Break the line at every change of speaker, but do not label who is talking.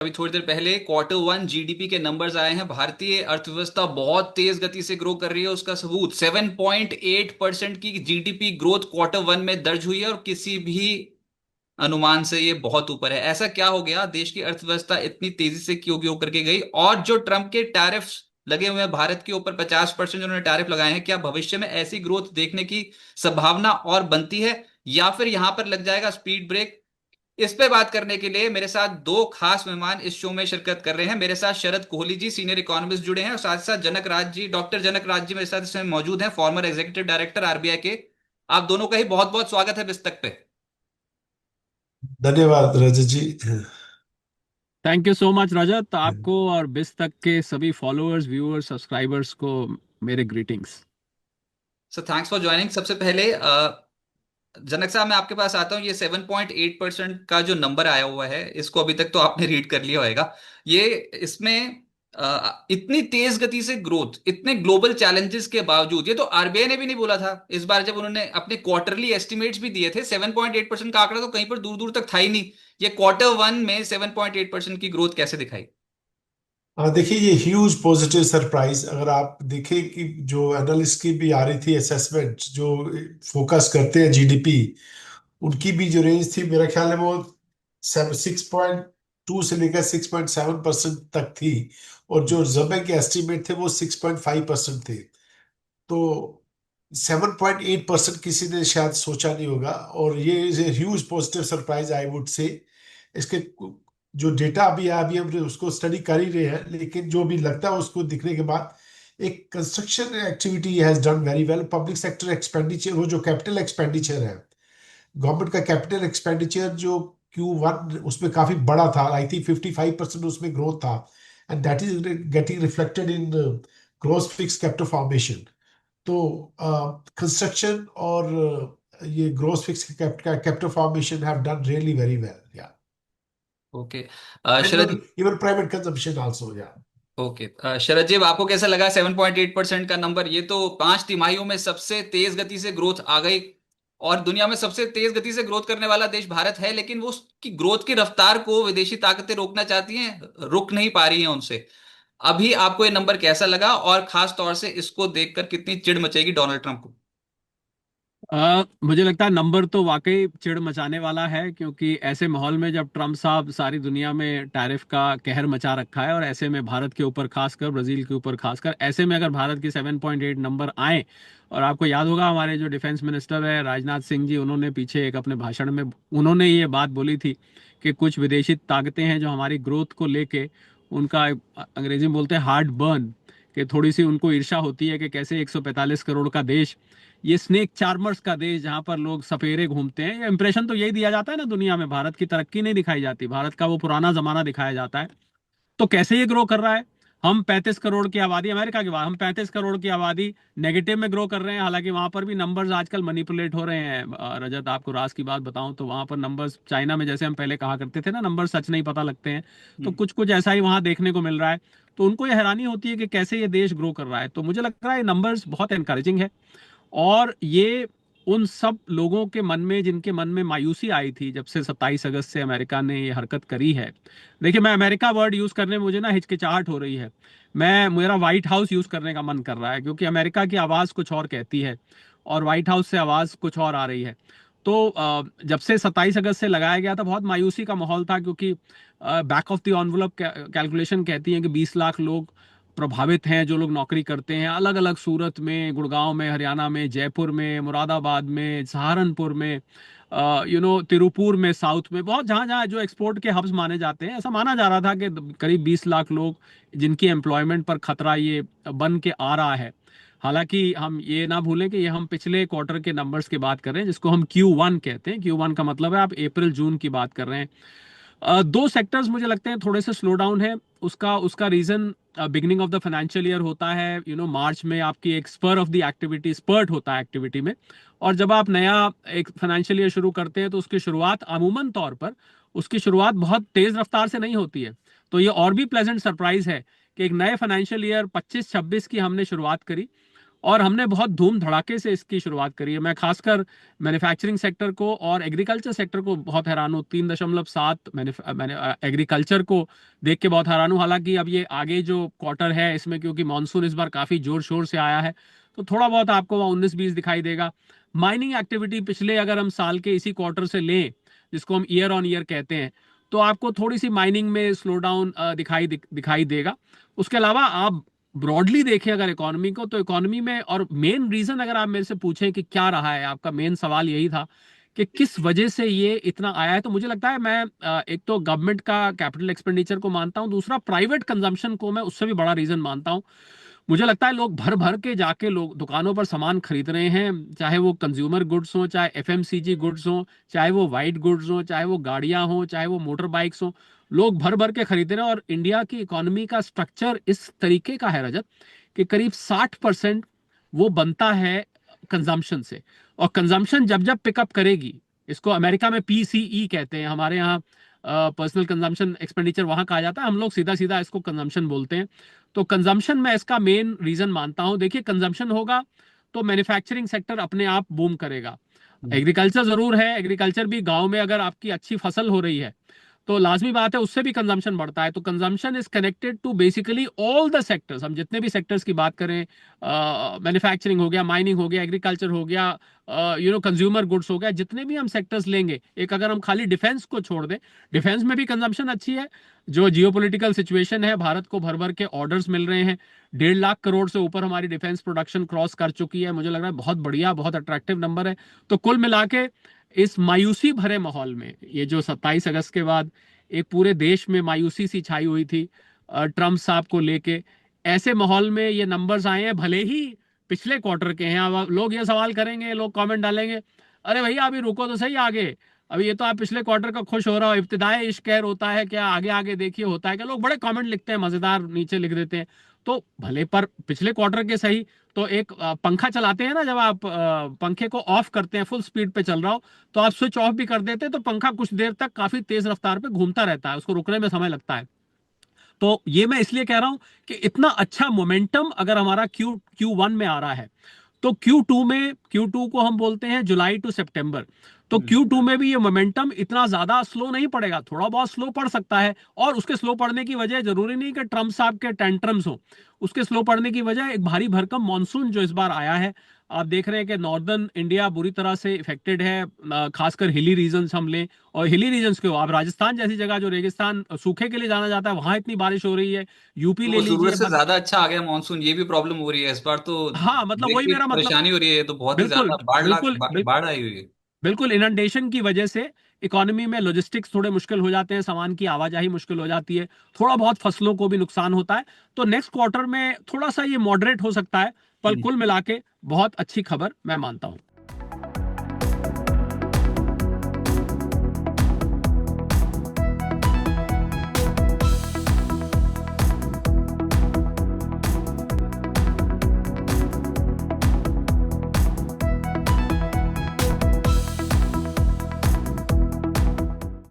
अभी थोड़ी देर पहले क्वार्टर वन जीडीपी के नंबर्स आए हैं। भारतीय अर्थव्यवस्था बहुत तेज गति से ग्रो कर रही है। उसका सबूत 7.8% की जीडीपी ग्रोथ क्वार्टर वन में दर्ज हुई है और किसी भी अनुमान से ये बहुत ऊपर है। ऐसा क्या हो गया, देश की अर्थव्यवस्था इतनी तेजी से क्यों ग्रो करके गई? और जो ट्रम्प के टैरिफ्स लगे हुए हैं भारत के ऊपर, 50% उन्होंने टैरिफ लगाए हैं, क्या भविष्य में ऐसी ग्रोथ देखने की संभावना और बनती है या फिर यहां पर लग जाएगा स्पीड ब्रेक? इस पे बात करने के लिए मेरे साथ दो खास मेहमान इस शो में शिरकत कर रहे हैं। मेरे साथ शरद कोहली जी, सीनियर इकोनॉमिस्ट, जुड़े हैं और साथ साथ जनक राज जी, डॉक्टर जनक राज जी मेरे साथ इसमें मौजूद हैं, फॉर्मर एग्जीक्यूटिव डायरेक्टर आरबीआई के। आप दोनों का ही बहुत बहुत स्वागत है बिस्तक पे।
धन्यवाद रजत जी।
थैंक यू सो मच रजत, आपको और बिस तक के सभी फॉलोअर्स, व्यूअर्स, सब्सक्राइबर्स को मेरे greetings.
So thanks for joining. सबसे पहले जनक साहब, मैं आपके पास आता हूँ। ये 7.8% का जो नंबर आया हुआ है, इसको अभी तक तो आपने रीड कर लिया होगा। ये इसमें इतनी तेज गति से ग्रोथ, इतने ग्लोबल चैलेंजेस के बावजूद, ये तो आरबीआई ने भी नहीं बोला था इस बार जब उन्होंने अपने क्वार्टरली एस्टिमेट्स भी दिए थे। 7.8% का आंकड़ा तो कहीं पर दूर दूर तक था ही नहीं। ये क्वार्टर वन में 7.8% की ग्रोथ कैसे दिखाई?
हाँ, देखिए ये ह्यूज पॉजिटिव सरप्राइज। अगर आप देखें कि जो एनालिस्ट की भी आ रही थी असेसमेंट, जो फोकस करते हैं जीडीपी, उनकी भी जो रेंज थी मेरा ख्याल है वो 6.2 से लेकर 6.7% तक थी। और जो रिजर्व बैंक के एस्टिमेट थे वो 6.5% थे। तो 7.8% किसी ने शायद सोचा नहीं होगा, और ये is a huge positive surprise I would say. इसके जो डेटा अभी है, अभी हम उसको स्टडी कर ही रहे हैं, लेकिन जो भी लगता है उसको दिखने के बाद, एक construction activity has done very well. Public sector expenditure, वो जो कैपिटल एक्सपेंडिचर है, गवर्नमेंट का कैपिटल एक्सपेंडिचर जो Q1 उसमें काफी बड़ा था। आई थिंक 55% उसमें ग्रोथ था, and that is getting reflected in gross fix capital formation. तो कंस्ट्रक्शन और ये gross fix capital formation have done really very well, yeah
okay.
And
Sharad.
Even private consumption also, yeah.
Okay. Sharad ji, अब आपको कैसा लगा 7.8% का नंबर? ये तो 5 तिमाहियों में सबसे तेज गति से ग्रोथ आ गई और दुनिया में सबसे तेज गति से ग्रोथ करने वाला देश भारत है, लेकिन वो उसकी ग्रोथ की रफ्तार को विदेशी ताकतें रोकना चाहती हैं, रुक नहीं पा रही हैं उनसे। अभी आपको ये नंबर कैसा लगा और खास तौर से इसको देखकर कितनी चिढ़ मचेगी डोनाल्ड ट्रंप को?
मुझे लगता है नंबर तो वाकई चिढ़ मचाने वाला है, क्योंकि ऐसे माहौल में जब ट्रम्प साहब सारी दुनिया में टैरिफ का कहर मचा रखा है और ऐसे में भारत के ऊपर खासकर, ब्राजील के ऊपर खासकर, ऐसे में अगर भारत की 7.8 नंबर आए। और आपको याद होगा हमारे जो डिफेंस मिनिस्टर है राजनाथ सिंह जी, उन्होंने पीछे एक अपने भाषण में उन्होंने ये बात बोली थी कि कुछ विदेशी ताकतें हैं जो हमारी ग्रोथ को लेके, उनका अंग्रेजी में बोलते हैं हार्ट बर्न, कि थोड़ी सी उनको ईर्ष्या होती है कि कैसे 145 करोड़ का देश, ये स्नेक चार्मर्स का देश जहां पर लोग सपेरे घूमते हैं, ये इंप्रेशन तो यही दिया जाता है ना दुनिया में। भारत की तरक्की नहीं दिखाई जाती, भारत का वो पुराना जमाना दिखाया जाता है। तो कैसे ये ग्रो कर रहा है? हम 35 करोड़ की आबादी, अमेरिका के बाद हम 35 करोड़ की आबादी नेगेटिव में ग्रो कर रहे हैं। हालांकि वहां पर भी नंबर्स आजकल मैनिपुलेट हो रहे हैं। रजत, आपको राज की बात बताऊं तो वहां पर नंबर्स, चाइना में जैसे हम पहले कहा करते थे ना, नंबर सच नहीं पता लगते हैं, तो कुछ कुछ ऐसा ही वहां देखने को मिल रहा है। तो उनको ये हैरानी होती है कि कैसे ये देश ग्रो कर रहा है। तो मुझे लग रहा है नंबर्स बहुत एनकरेजिंग है। और ये उन सब लोगों के मन में जिनके मन में मायूसी आई थी जब से 27 अगस्त से अमेरिका ने ये हरकत करी है। देखिए, मैं अमेरिका वर्ड यूज करने में मुझे ना हिचकिचाहट हो रही है। मैं मेरा व्हाइट हाउस यूज करने का मन कर रहा है, क्योंकि अमेरिका की आवाज कुछ और कहती है और व्हाइट हाउस से आवाज कुछ और आ रही है। तो जब से 27 अगस्त से लगाया गया था, बहुत मायूसी का माहौल था, क्योंकि back of the envelope calculation कहती है कि 20 लाख लोग प्रभावित हैं, जो लोग नौकरी करते हैं अलग अलग, सूरत में, गुड़गांव में, हरियाणा में, जयपुर में, मुरादाबाद में, सहारनपुर में, तिरुपुर में, साउथ में, बहुत जहां जहां जो एक्सपोर्ट के हब्स माने जाते हैं। ऐसा माना जा रहा था कि करीब 20 लाख लोग जिनकी एम्प्लॉयमेंट पर खतरा ये बन के आ रहा है। हालांकि हम ये ना भूलें कि ये हम पिछले क्वार्टर के नंबर्स की बात कर रहे हैं, जिसको हम Q1 कहते हैं। Q1 का मतलब है आप अप्रैल जून की बात कर रहे हैं। दो सेक्टर्स मुझे लगते हैं थोड़े से स्लो डाउन है। उसका उसका reason beginning of the financial year होता है। मार्च में आपकी एक spur of the activity, spurt होता है एक्टिविटी में। और जब आप नया एक फाइनेंशियल ईयर शुरू करते हैं तो उसकी शुरुआत अमूमन तौर पर, उसकी शुरुआत बहुत तेज रफ्तार से नहीं होती है। तो ये और भी प्लेजेंट सरप्राइज है कि एक नए फाइनेंशियल ईयर 25-26 की हमने शुरुआत करी और हमने बहुत धूम धड़ाके से इसकी शुरुआत करी है। मैं खासकर मैन्युफैक्चरिंग सेक्टर को और एग्रीकल्चर सेक्टर को बहुत हैरान हूँ। 3.7 मैंने एग्रीकल्चर को देख के बहुत हैरान हूँ। हालांकि अब ये आगे जो क्वार्टर है इसमें, क्योंकि मानसून इस बार काफी जोर शोर से आया है, तो थोड़ा बहुत आपको वहाँ 19-20 दिखाई देगा। माइनिंग एक्टिविटी पिछले अगर हम साल के इसी क्वार्टर से लें, जिसको हम ईयर ऑन ईयर कहते हैं, तो आपको थोड़ी सी माइनिंग में स्लो डाउन दिखाई देगा। उसके अलावा आप ब्रॉडली देखें अगर इकोनॉमी को, तो इकोनॉमी में, और मेन रीजन अगर आप मेरे से पूछें कि क्या रहा है, आपका मेन सवाल यही था कि किस वजह से ये इतना आया है, तो मुझे लगता है मैं एक तो गवर्नमेंट का कैपिटल एक्सपेंडिचर को मानता हूं, दूसरा प्राइवेट कंजम्पशन को मैं उससे भी बड़ा रीजन मानता हूं। मुझे लगता है लोग भर भर के जाके लोग दुकानों पर सामान खरीद रहे हैं, चाहे वो कंज्यूमर गुड्स हो, चाहे एफएमसीजी गुड्स हो, चाहे वो वाइट गुड्स हो, चाहे वो गाड़ियां हो, चाहे वो मोटर बाइक्स हो। लोग भर भर के खरीद रहे हैं। और इंडिया की इकोनॉमी का स्ट्रक्चर इस तरीके का है रजत, कि करीब 60% वो बनता है कंजम्पशन से। और कंजम्पशन जब जब पिकअप करेगी, इसको अमेरिका में पीसीई कहते हैं, हमारे यहाँ पर्सनल कंजम्पशन एक्सपेंडिचर वहां कहा जाता है, हम लोग सीधा सीधा इसको कंजम्पशन बोलते हैं। तो कंजम्पशन मैं इसका मेन रीजन मानता हूं। देखिए, कंजम्पशन होगा तो मैन्युफैक्चरिंग सेक्टर अपने आप बूम करेगा। एग्रीकल्चर जरूर है, एग्रीकल्चर भी गांव में अगर आपकी अच्छी फसल हो रही है तो लाजमी बात है उससे भी कंजम्पशन बढ़ता है। तो consumption is connected to basically all the sectors. हम जितने भी सेक्टर्स की बात करें, मैन्युफैक्चरिंग हो गया, माइनिंग हो गया, एग्रीकल्चर हो गया, कंज्यूमर गुड्स हो गया, जितने भी हम सेक्टर्स लेंगे, एक अगर हम खाली डिफेंस को छोड़ दें, डिफेंस में भी कंजम्पशन अच्छी है। जो जियोपॉलिटिकल सिचुएशन है, भारत को भर भर के ऑर्डर्स मिल रहे हैं, 1.5 लाख करोड़ से ऊपर हमारी डिफेंस प्रोडक्शन क्रॉस कर चुकी है। मुझे लग रहा है बहुत बढ़िया, बहुत अट्रैक्टिव नंबर है। तो कुल मिला के इस मायूसी भरे माहौल में, ये जो 27 अगस्त के बाद एक पूरे देश में मायूसी सी छाई हुई थी ट्रम्प साहब को लेके, ऐसे माहौल में ये नंबर्स आए हैं। भले ही पिछले क्वार्टर के हैं। अब लोग ये सवाल करेंगे, लोग कमेंट डालेंगे, अरे भैया अभी रुको तो सही आगे, अभी ये तो आप पिछले क्वार्टर का खुश हो रहा हो, इब्तिदाई इश्क कहर होता है क्या, आगे आगे देखिए होता है क्या। लोग बड़े कमेंट लिखते हैं, मजेदार नीचे लिख देते हैं। तो भले पर पिछले क्वार्टर के सही, तो एक पंखा चलाते हैं ना, जब आप पंखे को ऑफ करते हैं, फुल स्पीड पे चल रहा हो, तो आप स्विच ऑफ भी कर देते हैं, तो पंखा कुछ देर तक काफी तेज रफ्तार पे घूमता रहता है, उसको रुकने में समय लगता है। तो ये मैं इसलिए कह रहा हूं कि इतना अच्छा मोमेंटम अगर हमारा Q1 में आ रहा है, तो Q2 को हम बोलते हैं जुलाई टू सितंबर, तो Q2 में भी ये मोमेंटम इतना ज्यादा स्लो नहीं पड़ेगा, थोड़ा बहुत स्लो पड़ सकता है। और उसके स्लो पड़ने की वजह जरूरी नहीं कि ट्रम्प साहब के टेंट्रम्स हो, उसके स्लो पड़ने की वजह एक भारी भरकम मानसून जो इस बार आया है। आप देख रहे हैं कि नॉर्दर्न इंडिया बुरी तरह से इफेक्टेड है, खासकर हिली रीजन्स हम लें, और हिली रीजन्स क्यों, आप राजस्थान जैसी जगह जो रेगिस्तान सूखे के लिए जाना जाता है, वहां इतनी बारिश हो रही है। यूपी
तो
ले
वो जरूरत
लीजिए
से ज्यादा अच्छा आ गया मानसून, ये भी प्रॉब्लम हो रही है इस बार तो।
हाँ, मतलब
देख
वही
के
मेरा मतलब।
परेशानी हो रही है, ये तो बहुत ही
बिल्कुल
ज्यादा बाढ़
बिल्कुल
बाढ़ आई हुई है।
बिल्कुल इनंडेशन की वजह से इकोनॉमी में लॉजिस्टिक्स थोड़े मुश्किल हो जाते हैं, सामान की आवाजाही मुश्किल हो जाती है, थोड़ा बहुत फसलों को भी नुकसान होता है। तो नेक्स्ट क्वार्टर में थोड़ा सा ये मॉडरेट हो सकता है, पर कुल मिला के बहुत अच्छी खबर मैं मानता हूं।